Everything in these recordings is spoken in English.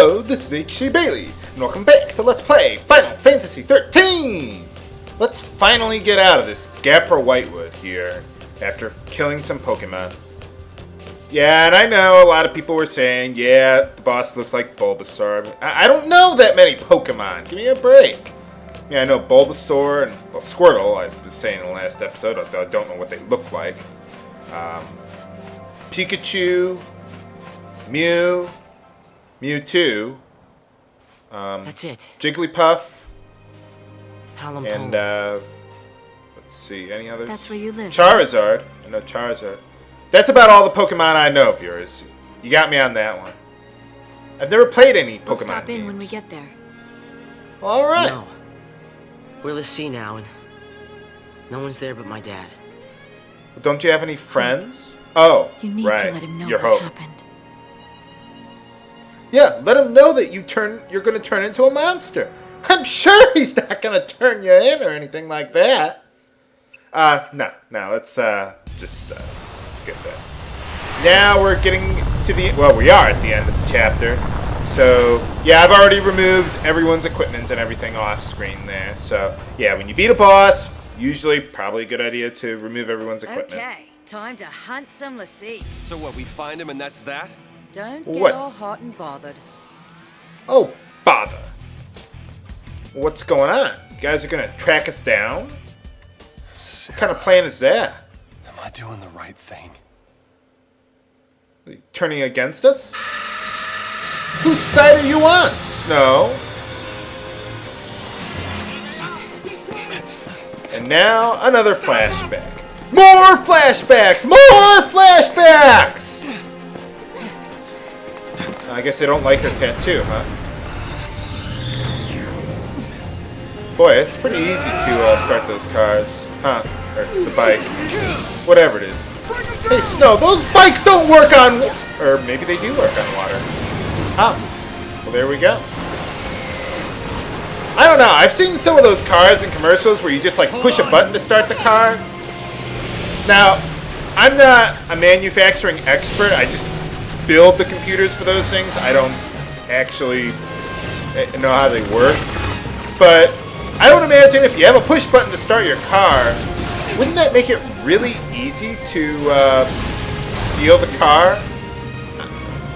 Hello, this is HC Bailey, and welcome back to Let's Play Final Fantasy XIII! Let's finally get out of this Gapper Whitewood here, after killing some Pokemon. Yeah, and I know a lot of people were saying, yeah, the boss looks like Bulbasaur. I don't know that many Pokemon, give me a break. Yeah, I know Bulbasaur and, well, Squirtle, I was saying in the last episode, although I don't know what they look like. Pikachu, Mew, Mewtwo, that's it. Jigglypuff, and let's see, any others? That's where you live. Charizard. I know Charizard. That's about all the Pokemon I know, viewers. You got me on that one. I've never played any Pokemon We'll stop in games. when we get there. All right. No. We're Lisi now, and no one's there but my dad. But don't you have any friends? Oh, You need right. to let him know Your what hope. happened. Yeah, let him know that you're going to turn into a monster. I'm sure he's not going to turn you in or anything like that. No, let's just skip that. Now we're getting to we are at the end of the chapter. So, yeah, I've already removed everyone's equipment and everything off screen there. So, yeah, when you beat a boss, usually probably a good idea to remove everyone's equipment. Okay, time to hunt some Lisi. So what, we find him and that's that? Don't get What? all hot and bothered. Oh, bother. What's going on? You guys are going to track us down? What kind of plan is that? Am I doing the right thing? Are you turning against us? Whose side are you on, Snow? And now, another flashback. More flashbacks! More flashbacks! I guess they don't like her tattoo, huh? Boy, it's pretty easy to start those cars. Huh? Or the bike. Whatever it is. Hey, Snow, those bikes don't work on... Or maybe they do work on water. Ah. Well, there we go. I don't know. I've seen some of those cars in commercials where you just, like, push a button to start the car. Now, I'm not a manufacturing expert. I just build the computers for those things. I don't actually know how they work. But I would imagine if you have a push button to start your car, wouldn't that make it really easy to steal the car?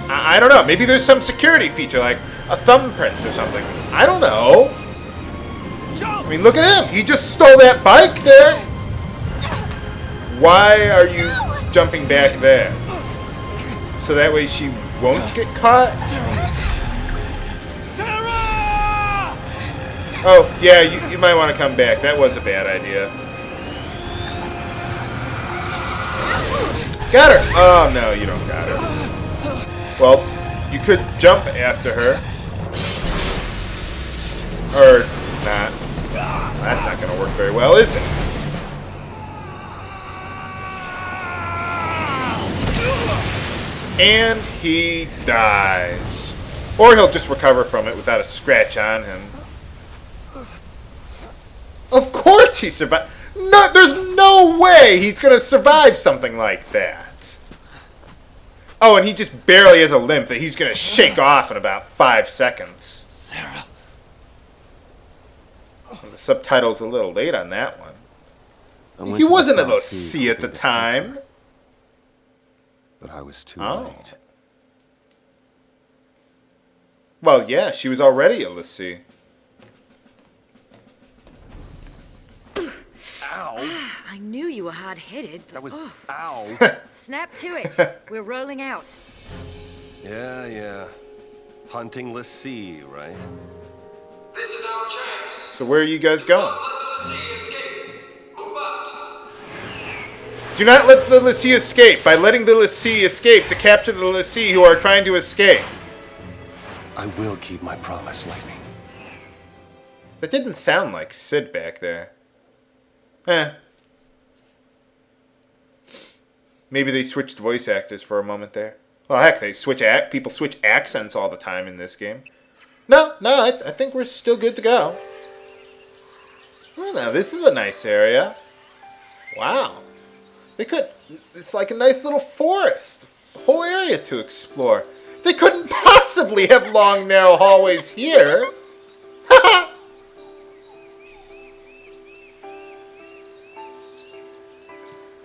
I don't know. Maybe there's some security feature, like a thumbprint or something. I don't know. I mean, look at him. He just stole that bike there. Why are you jumping back there? So that way she won't get caught? Sarah! Oh, yeah, you might want to come back. That was a bad idea. Got her! Oh, no, you don't got her. Well, you could jump after her. Or not. That's not going to work very well, is it? And he dies. Or he'll just recover from it without a scratch on him. Of course he survived. No, there's no way he's going to survive something like that. Oh, and he just barely has a limp that he's going to shake off in about 5 seconds. Sarah. Well, the subtitle's a little late on that one. He wasn't a Lisi at the time. But I was too late. Well, yeah, she was already a Lisi. Ow! I knew you were hard-headed. But, That was... oh, Ow! snap to it. We're rolling out. Yeah. Hunting Lisi, right? This is our chance. So where are you guys going? Let the Lisi escape. Move out. Do not let the Lisi escape. By letting the Lisi escape to capture the Lisi who are trying to escape. I will keep my promise, Lightning. That didn't sound like Sid back there. Maybe they switched voice actors for a moment there. Well, heck, people switch accents all the time in this game. No, I think we're still good to go. Well, now, this is a nice area. Wow. It's like a nice little forest. A whole area to explore. They couldn't possibly probably have long, narrow hallways here.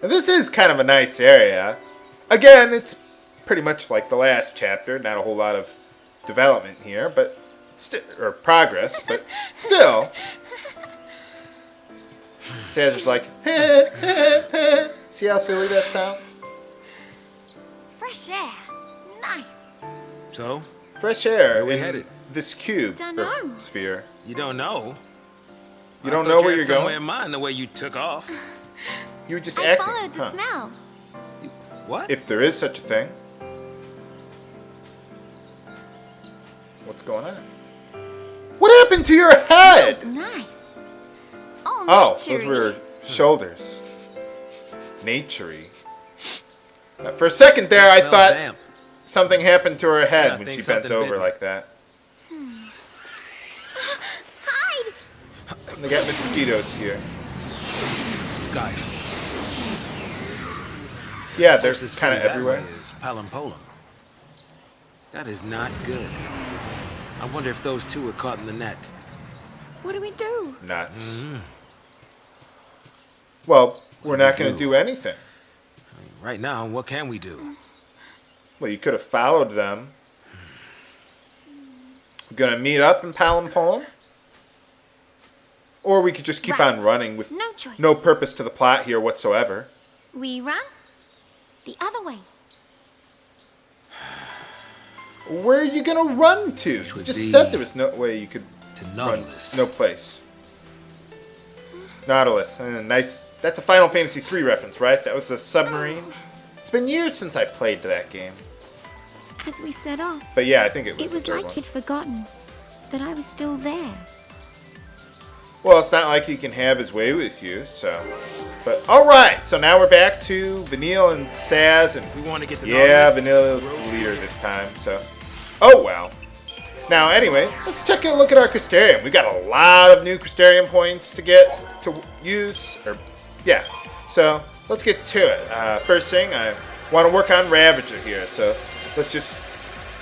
And this is kind of a nice area. Again, it's pretty much like the last chapter. Not a whole lot of development here, but or progress, but still. Sazh is like, see how silly that sounds? Fresh air. Nice. So, Fresh air where we in headed? this cube Dunno. or sphere. You don't know? You don't know where you're somewhere going? in mind the way you took off. You were just I acting. followed the huh? smell. What? If there is such a thing. What's going on? What happened to your head? That's nice. Oh, Oh, Naturey. those were shoulders. Naturey. For a second there, I Smells thought damp. something happened to her head Yeah, I when think she bent something over bit me. like that. Hide. And they got mosquitoes here. Sky. Yeah, they're Closest kind of city that everywhere. way is Palampolam. That is not good. I wonder if those two were caught in the net. What do we do? Nuts. Well, we're not going to do? do anything. Right now, what can we do? Well, you could have followed them. Going to meet up in Palampolam? Or we could just keep on Right. running with No choice. no purpose to the plot here whatsoever. We run the other way. Where are you going to run to? You would just be said there was no way you could To run. Nautilus. No place. Nautilus. Nice. That's a Final Fantasy III reference, right? That was a submarine. It's been years since I played that game. As we set off, But yeah, I think it was it was the third like one. he'd forgotten that I was still there. Well, it's not like he can have his way with you, so. But alright, so now we're back to Vanille and Sazh, and We want to get the yeah, Nautilus. Vanille's the leader this time, so. Oh well. Now, anyway, let's take a look at our Crystarium. We got a lot of new Crystarium points to get to use, or yeah. So let's get to it. First thing, I want to work on Ravager here, so let's just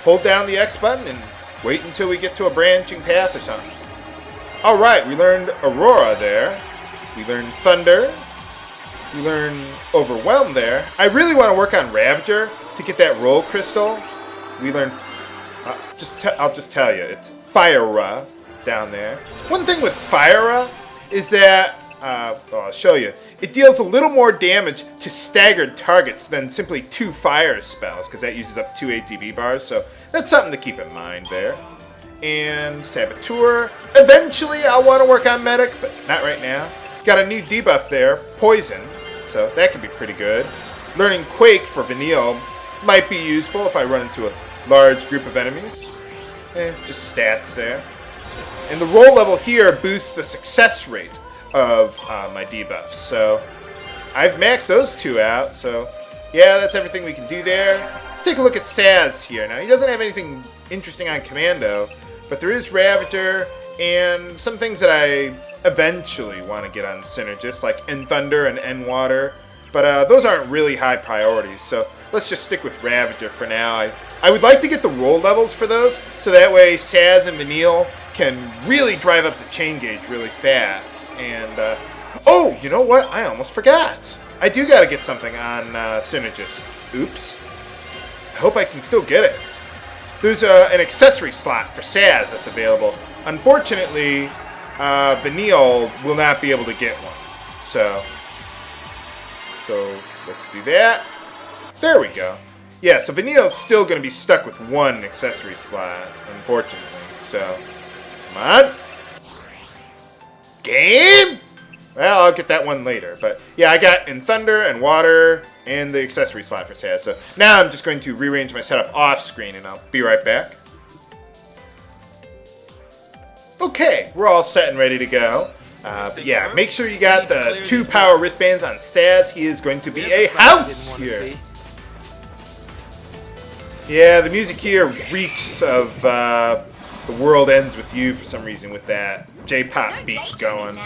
hold down the X button and wait until we get to a branching path or something. Alright, we learned Aerora there. We learned Thunder. We learned Overwhelm there. I really want to work on Ravager to get that roll crystal. We learned... I'll just tell you, it's Fira down there. One thing with Fira is that... well, I'll show you. It deals a little more damage to staggered targets than simply 2 fire spells, because that uses up 2 ATB bars, so that's something to keep in mind there. And Saboteur. Eventually, I'll want to work on Medic, but not right now. Got a new debuff there, Poison, so that could be pretty good. Learning Quake for Vanille might be useful if I run into a large group of enemies. Just stats there. And the roll level here boosts the success rate of my debuffs, so I've maxed those 2 out, so yeah, that's everything we can do there. Let's take a look at Sazh here. Now, he doesn't have anything interesting on Commando, but there is Ravager and some things that I eventually want to get on Synergist, like Enthunder and Enwater, but those aren't really high priorities, so let's just stick with Ravager for now. I would like to get the roll levels for those, so that way Sazh and Vanille can really drive up the chain gauge really fast. And, oh, you know what? I almost forgot. I do got to get something on Synergist. Oops. I hope I can still get it. There's an accessory slot for Sazh that's available. Unfortunately, Vanille will not be able to get one. So let's do that. There we go. Yeah, so Vanille's still going to be stuck with 1 accessory slot, unfortunately. So, come on. Game? Well, I'll get that one later. But, yeah, I got Enthunder and Water and the accessory slot for Sazh. So, now I'm just going to rearrange my setup off screen, and I'll be right back. Okay, we're all set and ready to go. But yeah, make sure you got the 2 power wristbands on Sazh. He is going to be a house here. Yeah, the music here reeks of The World Ends With You for some reason with that J-pop beat going.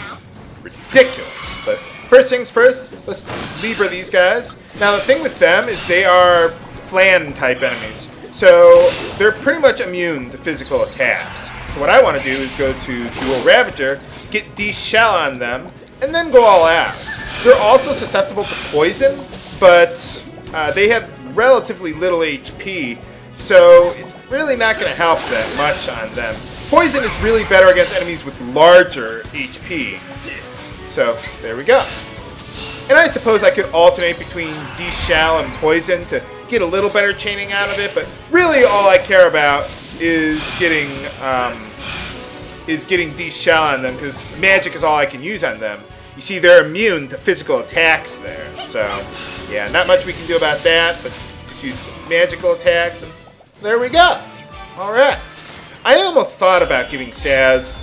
Ridiculous. But first things first, let's Libra these guys. Now the thing with them is they are flan type enemies. So they're pretty much immune to physical attacks. So what I want to do is go to Dual Ravager, get D-Shell on them, and then go all out. They're also susceptible to poison, but they have relatively little HP, so it's really not going to help that much on them. Poison is really better against enemies with larger HP. So there we go. And I suppose I could alternate between D-Shell and Poison to get a little better chaining out of it, but really all I care about is getting D-Shell on them, because magic is all I can use on them. You see, they're immune to physical attacks there, so yeah, not much we can do about that, but just use magical attacks, and there we go. Alright. I almost thought about giving Sazh...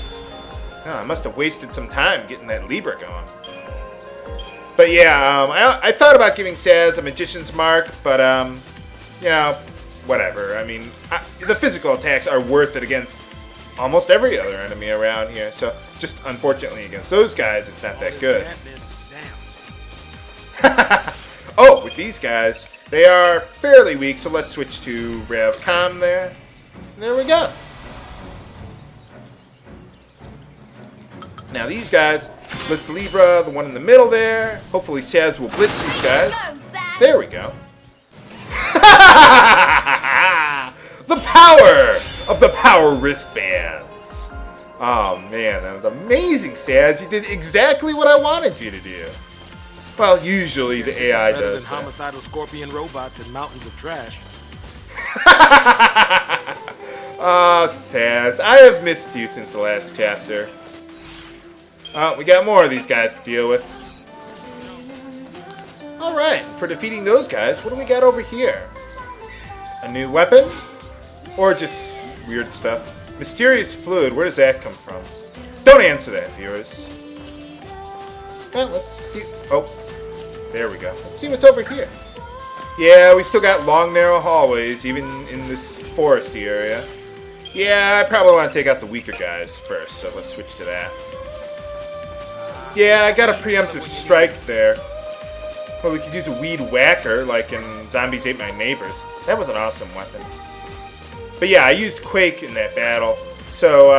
Oh, I must have wasted some time getting that Libra going. But yeah, I thought about giving Sazh a Magician's Mark, but, you know, whatever. I mean, the physical attacks are worth it against almost every other enemy around here, so just unfortunately against those guys, it's not that good. Oh, with these guys, they are fairly weak, so let's switch to Ravcom there. There we go. Now these guys, let's Libra, the one in the middle there. Hopefully Sazh will blitz these guys. There we go. The power of the power wristbands. Oh man, that was amazing, Sazh. You did exactly what I wanted you to do. Well, usually the AI better does than homicidal scorpion robots and mountains of trash. Oh, Sazh, I have missed you since the last chapter. Oh, we got more of these guys to deal with. Alright, for defeating those guys, what do we got over here? A new weapon? Or just weird stuff? Mysterious fluid, where does that come from? Don't answer that, viewers. Well, let's see. Oh, there we go. Let's see what's over here. Yeah, we still got long, narrow hallways, even in this foresty area. Yeah, I probably want to take out the weaker guys first, so let's switch to that. Yeah, I got a preemptive strike there. Well, we could use a weed whacker, like in Zombies Ate My Neighbors. That was an awesome weapon. But yeah, I used Quake in that battle. So,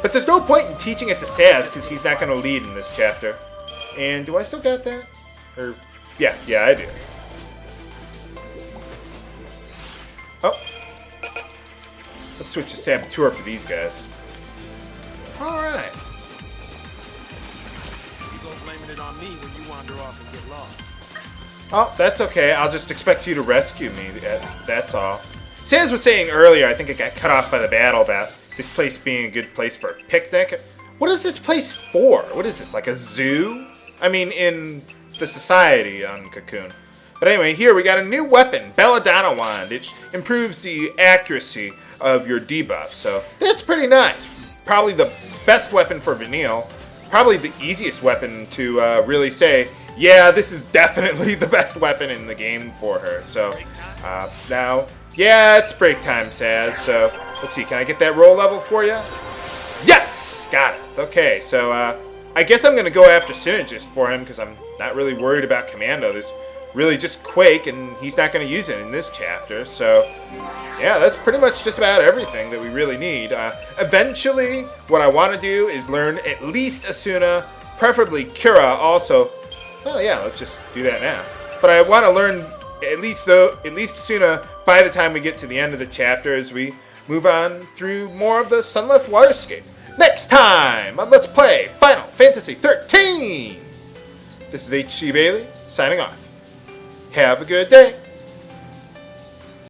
but there's no point in teaching it to Sazh, because he's not going to lead in this chapter. And do I still got that? Or, yeah, I do. Oh. Let's switch to Saboteur for these guys. Alright. Blaming it on me when you wander off and get lost. Oh, that's okay. I'll just expect you to rescue me. That's all. Sazh was saying earlier, I think it got cut off by the battle, about this place being a good place for a picnic. What is this place for? What is this, like a zoo? I mean, in the society on Cocoon. But anyway, here we got a new weapon, Belladonna Wand. It improves the accuracy of your debuff, so that's pretty nice. Probably the best weapon for Vanille. Probably the easiest weapon to really say, yeah, this is definitely the best weapon in the game for her. So now, yeah, it's break time, Sazh. So let's see, can I get that roll level for you? Yes, got it. Okay, so I guess I'm gonna go after Synergist for him because I'm not really worried about Commando. There's really just Quake, and he's not gonna use it in this chapter. So yeah, that's pretty much just about everything that we really need. Eventually, what I want to do is learn at least Asuna, preferably Kira also. Well, yeah, let's just do that now. But I want to learn at least Asuna by the time we get to the end of the chapter as we move on through more of the Sunleth Waterscape. Next time on Let's Play Final Fantasy XIII! This is H.C. Bailey, signing off. Have a good day.